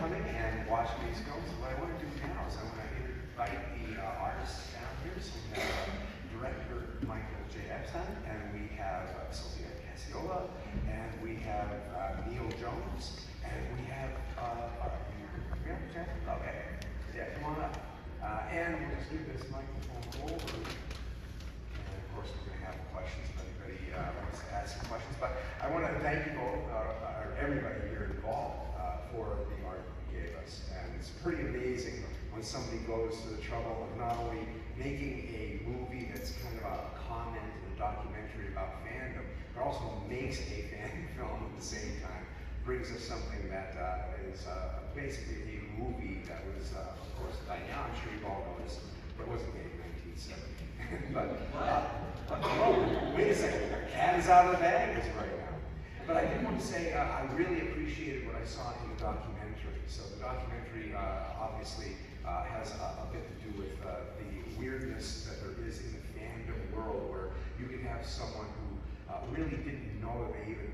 coming and watching these films. What I want to do now is I want to invite the artists down here. So we have director Michael J. Epstein, and we have Sophia Casiola, and we have Neil Jones, and we have, okay, yeah, come on up. And we'll just give this microphone over. And of course, we're going to have questions if anybody wants to ask some questions. But I want to thank you both, or everybody here involved, for the art you gave us. And it's pretty amazing when somebody goes to the trouble of not only making a movie that's kind of a comment and a documentary about fandom, but also makes a fan film at the same time. Brings us something that is basically a movie that was, of course, by now I'm sure you've all noticed, but it wasn't made in 1970. But, oh, wait a second, the cat is out of the bag as right now. But I did want to say I really appreciated what I saw in the documentary. So the documentary obviously has a bit to do with the weirdness that there is in the fandom world, where you can have someone who really didn't know that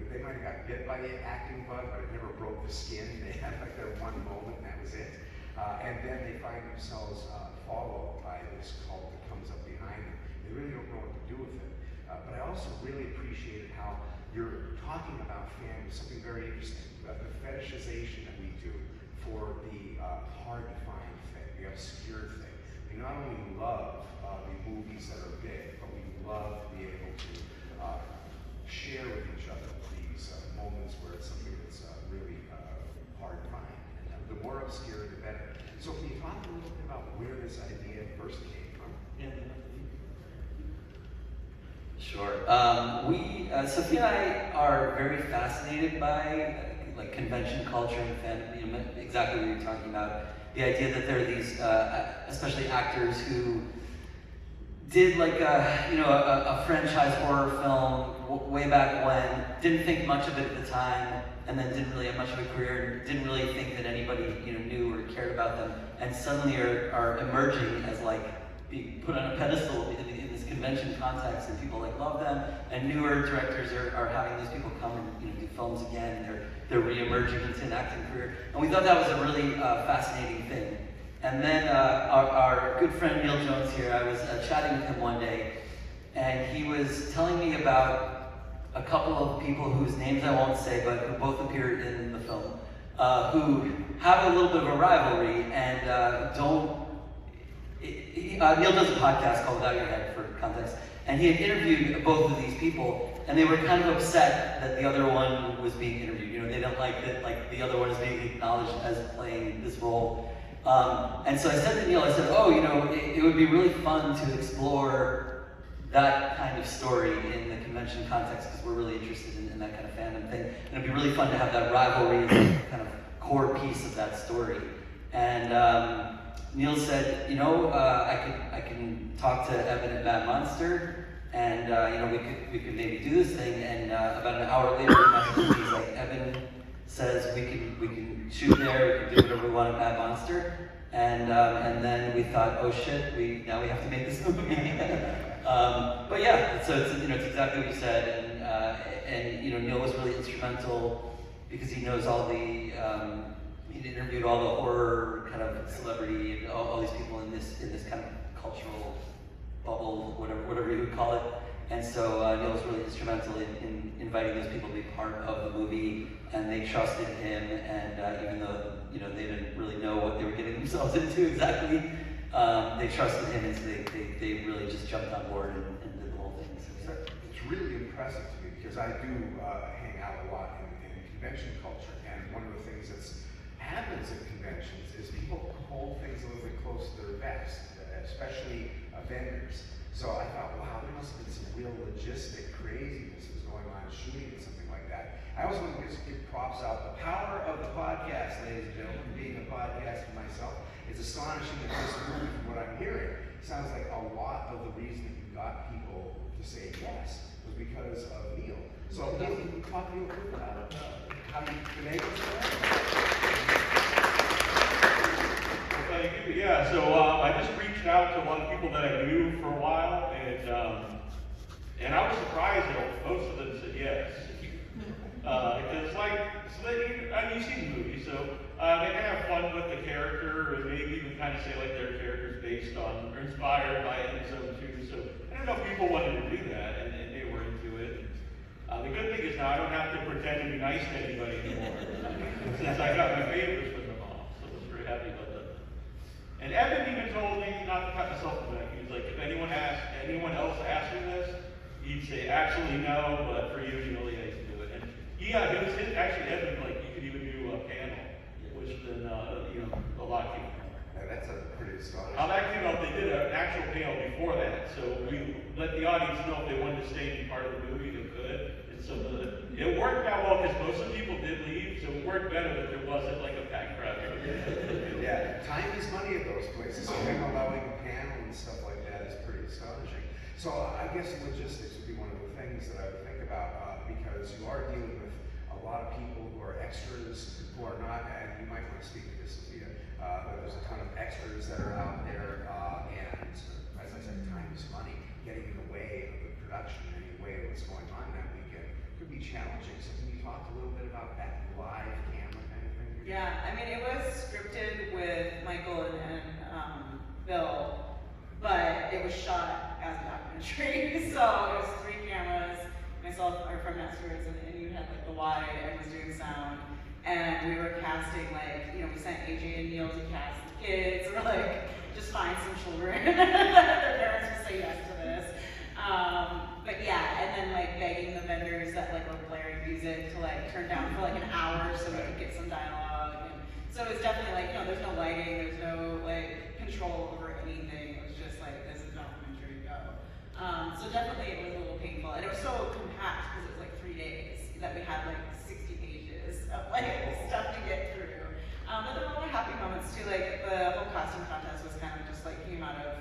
they might have got bit by the acting bug, but it never broke the skin. They had like their one moment and that was it. And then they find themselves followed by this cult that comes up behind them. They really don't know what to do with it. But I also really appreciated how you're talking about fandom, something very interesting, the fetishization that we do for the hard-to-find thing, the obscure thing. We not only love the movies that are big, but we love to be able to share with each other these moments where it's something that's really hard to find. And the more obscure, the better. So can you talk a little bit about where this idea first came from? Sure. Sophia and I are very fascinated by like convention culture and fandom. Exactly what you're talking about. The idea that there are these, especially actors who did like a franchise horror film way back when, didn't think much of it at the time, and then didn't really have much of a career, and didn't really think that anybody knew or cared about them, and suddenly are emerging as like being put on a pedestal in this convention context, and people like love them, and newer directors are having these people come and do films again, and they're re-emerging into an acting career, and we thought that was a really fascinating thing. And then our good friend Neil Jones here, I was chatting with him one day, and he was telling me about a couple of people whose names I won't say, but who both appear in the film, who have a little bit of a rivalry and Neil does a podcast called Without Your Head, for context, and he had interviewed both of these people, and they were kind of upset that the other one was being interviewed. They don't like that, like the other one is being acknowledged as playing this role. And so I said to Neil, I said, it would be really fun to explore that kind of story in the convention context, because we're really interested in that kind of fandom thing. And it'd be really fun to have that rivalry as a kind of core piece of that story. And Neil said, I can talk to Evan at Mad Monster, and we could maybe do this thing. And about an hour later, he messaged me, he's like, Evan says we can shoot there, we can do whatever we want at Mad Monster, and then we thought, oh shit, now we have to make this movie. But yeah, so it's exactly what you said, and Neil was really instrumental because he knows all the he interviewed all the horror kind of celebrity and all these people in this kind of cultural bubble, whatever you would call it. And so Neil was really instrumental in inviting those people to be part of the movie, and they trusted him. And even though they didn't really know what they were getting themselves into exactly, they trusted him, and so they really just jumped on board and did the whole thing. So, it's really impressive to me because I do hang out a lot in convention culture, and one of the things that happens at conventions is people hold things a little bit close to their vest, especially vendors. So I thought, wow, there must have been some real logistic craziness that was going on shooting and something like that. I always want to just give props out. The power of the podcast, ladies and gentlemen, being a podcast for myself, it's astonishing that this movie, from what I'm hearing, sounds like a lot of the reason that you got people to say yes was because of Neil. So Neil, can you talk a little bit about how you connected to that? Thank you. Yeah, so I just reached out to a lot of people that I knew for a while, and I was surprised that most of them said yes. Because you've seen the movie, so they can have fun with the character, or maybe even kind of say like their character's based on or inspired by it in zone 2. So I don't know if people wanted to do that, and they were into it. The good thing is now I don't have to pretend to be nice to anybody anymore, since I got my favorites from them all. So I'm very happy about that. And Evan even told me not to cut myself back. He was like, if anyone else asked me this, he'd say absolutely no, but for you, you really need to do it. And it was actually Evan, like you could even do a panel, which then a lot came from. That's a pretty astonishing. How that came out, they did an actual panel before that, so we let the audience know if they wanted to stay and be part of the movie, they could. And so it worked out well because most of the people did leave, so it worked better that there wasn't like a packed crowd. Yeah, time is money at those places, so them allowing a panel and stuff like that is pretty astonishing. So I guess logistics would be one of the things that I would think about, because you are dealing with a lot of people who are extras, who are not, and you might want to speak to this, Sophia, but there's a ton of extras that are out there, and as I said, time is money. Getting in the way of the production, any way of what's going on that weekend could be challenging. So can you talk a little bit about that live camera kind of thing? Yeah, I mean, it was scripted with Michael and Bill, but it was shot as a documentary. So it was 3 cameras. Myself are from Masters, and you had like the wide and was doing sound. And we were casting, like, we sent AJ and Neil to cast the kids. We're like, just find some children. Their parents would say yes to this. But yeah, and then like begging the vendors that like were blaring music to like turn down for like an hour so we could get some dialogue. And so it was definitely like, there's no lighting, there's no like control over anything. It was just like, this is documentary, go. So definitely it was a little painful. And it was so compact because it was like 3 days that we had like 60 pages of like stuff to get through. But there were a lot of happy moments too. Like the whole costume contest was kind of just like came out of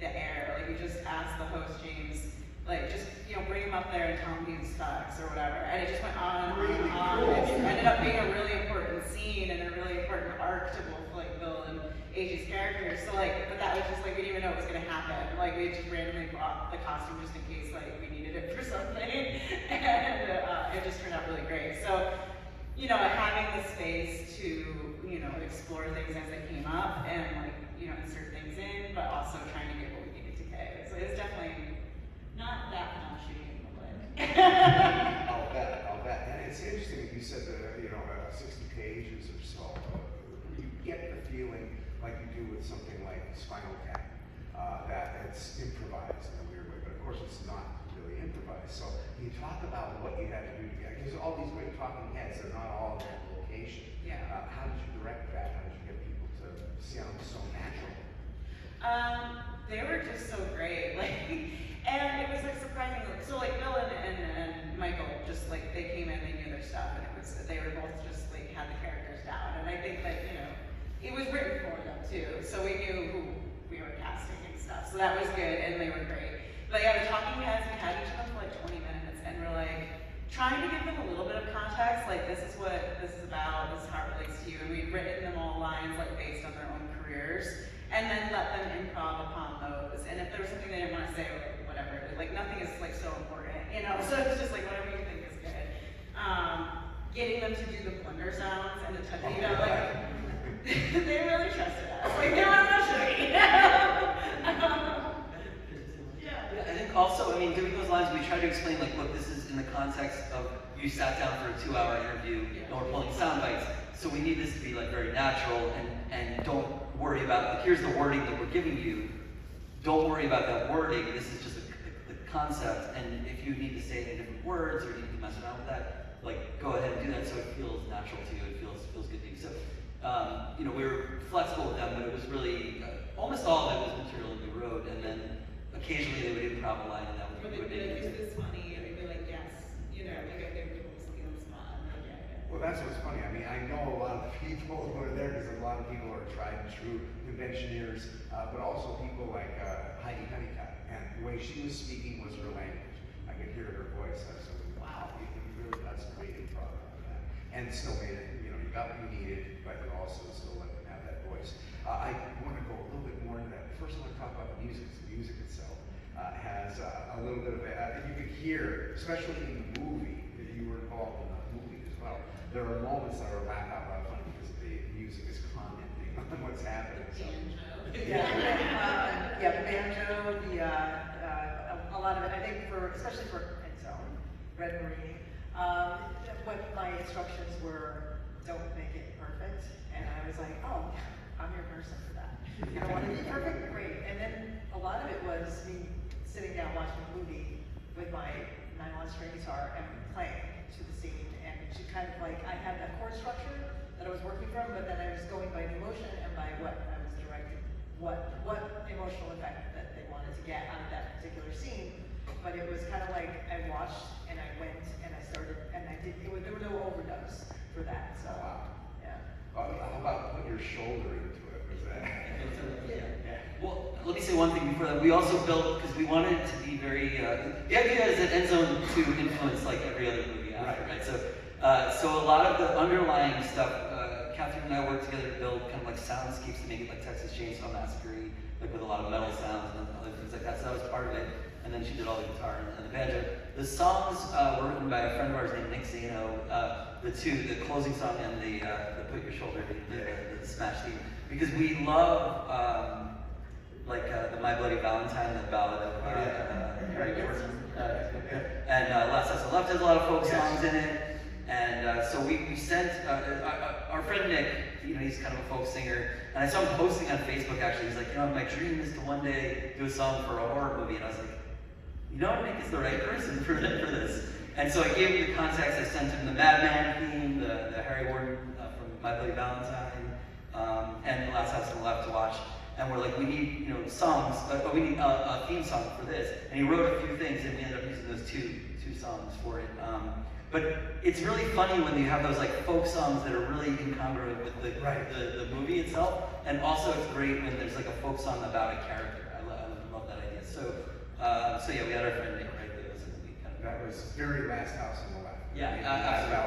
the air. Like we just asked the host James, like just bring him up there and tell him he sucks or whatever, and it just went on and on. Cool. It ended up being a really important scene and a really important arc to both like Bill and AJ's characters. So like, but that was just like we didn't even know it was gonna happen. Like we just randomly brought the costume just in case like we needed it for something, and it just turned out really great. So having the space to explore things as they came up and like insert things in, but also trying to get what we needed to get. So it's definitely not that much shooting in the leg. I'll bet. And it's interesting that you said that 60 pages or so. You get the feeling like you do with something like Spinal Tap, that it's improvised in a weird way, but of course it's not really improvised. So can you talk about what you had to do to get? Because all these great talking heads, they're not all in that location. Yeah. How did you direct that? How did you get people to sound so natural? They were just so great, and it was like surprising. So like Bill and Michael, just like they came in, they knew their stuff, and they were both just like had the characters down. And I think that it was written for them too, so we knew who we were casting and stuff. So that was good, and they were great. But yeah, the talking heads, we had each of them for like 20 minutes, and we're like trying to give them a little bit of context, like this is what this is about, this is how it relates to you. And we'd written them all lines like based on their own careers, and then let them improv upon those. And if there was something they didn't want to say, or whatever, like nothing is like so important, so it's just like whatever you think is good. Getting them to do the blender sounds and the touch, they really trusted us. Like they were listening. Yeah, I think also, doing those lines, we try to explain like, look, this is in the context of you sat down for a 2-hour interview, and we're pulling sound bites, so we need this to be like very natural, and don't worry about, like, here's the wording that we're giving you. Don't worry about that wording. This is just the concept, and if you need to say it in different words or you need to mess around with that, like, go ahead and do that so it feels natural to you. It feels good to you. So, we were flexible with them, but it was really almost all of it was material that we wrote, and then occasionally they would improv a line, and that Or would they'd be be like, is this funny? And they'd be like, yes. Like they would put something on the spot. I'm like, yeah. Well, that's what's funny. I know a lot of the people who are there because a lot of people are tried and true conventioneers, but also people like Heidi Honeycutt. And the way she was speaking was her language. I could hear her voice. I said, wow, you really got some great improv out of that. And still made it, you got what you needed, but you also still let them have that voice. I want to go a little bit more into that. First, I want to talk about the music. The music itself has a little bit of you could hear, especially in the movie, that you were involved in the there are moments that are laugh out loud funny because the music is commenting on what's happening. So. Yeah, the banjo, a lot of it, I think especially for Endzone, Red Marine, what my instructions were, don't make it perfect. And I was like, oh, I'm your person for that. You don't want to be perfect? Great. And then a lot of it was me sitting down watching a movie with my nylon string guitar and playing to the scene. And to kind of like, I had a chord structure that I was working from, but then I was going by the emotion and by what I was directing, what emotional effect that they wanted to get out of that particular scene. But it was kind of like I watched and I went and I started and I did. There were no overdubs for that. So yeah. How about put your shoulder into it? Was that? Yeah. Well, let me say one thing before that. We also built because we wanted it to be very. The idea is that Endzone to influence like every other movie after, right? So a lot of the underlying stuff. Catherine and I worked together to build kind of like soundscapes to make it like Texas Chainsaw Massacre, like with a lot of metal sounds and other things like that. So that was part of it. And then she did all the guitar and the banjo. The songs were written by a friend of ours named Nick Zano. The closing song and the Put Your Shoulder, the smash theme, because we love the My Bloody Valentine, the ballad of Harry Gordon, and Last House on the Left has a lot of folk songs in it. And so we sent our friend Nick, he's kind of a folk singer, and I saw him posting on Facebook actually. He's like, my dream is to one day do a song for a horror movie, and I was like, Nick is the right person for this. And so I gave him the context. I sent him the Madman theme, the Harry Warden from My Bloody Valentine, and The Last House on the Left to watch. And we're like, we need songs, we need a theme song for this. And he wrote a few things, and we ended up using those two songs for it. But it's really funny when you have those like folk songs that are really incongruent with the movie itself. And also it's great when there's like a folk song about a character. I love that idea. So yeah, we had our friend Nick right there. That was very Last House on the Left. Yeah, absolutely.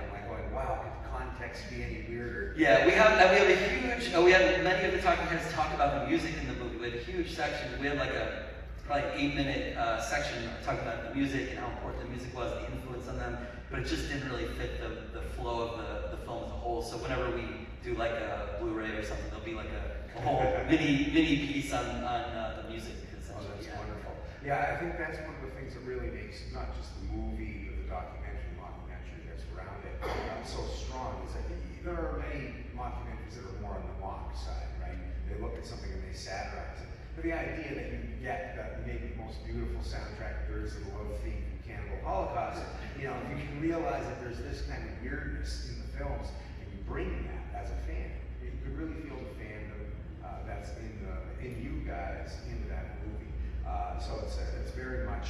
I'm like going, wow, could the context be any weirder? Yeah, we have a huge. We had many of the talking heads talk about the music in the movie. We had a huge section. We had like probably 8-minute section talking about the music and how important the music was, the influence on them. But it just didn't really fit the flow of the film as a whole. So whenever we do like a Blu-ray or something, there'll be like a whole mini piece on the music. Oh, that's wonderful. Yeah, I think that's one of the things that really makes not just the movie or the mockumentary that's around it so strong is that there are many mockumentaries that are more on the mock side, right? They look at something and they satirize it. But the idea that you get that maybe the most beautiful soundtrack there is in the love theme from Cannibal Holocaust, if you can realize that there's this kind of weirdness in the films and you bring that as a fan, you could really feel the fandom that's in you guys into that movie. So it's very much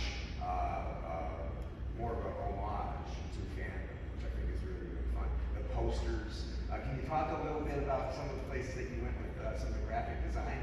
more of a homage to fandom, which I think is really, really fun. The posters. Can you talk a little bit about some of the places that you went with some of the graphic design?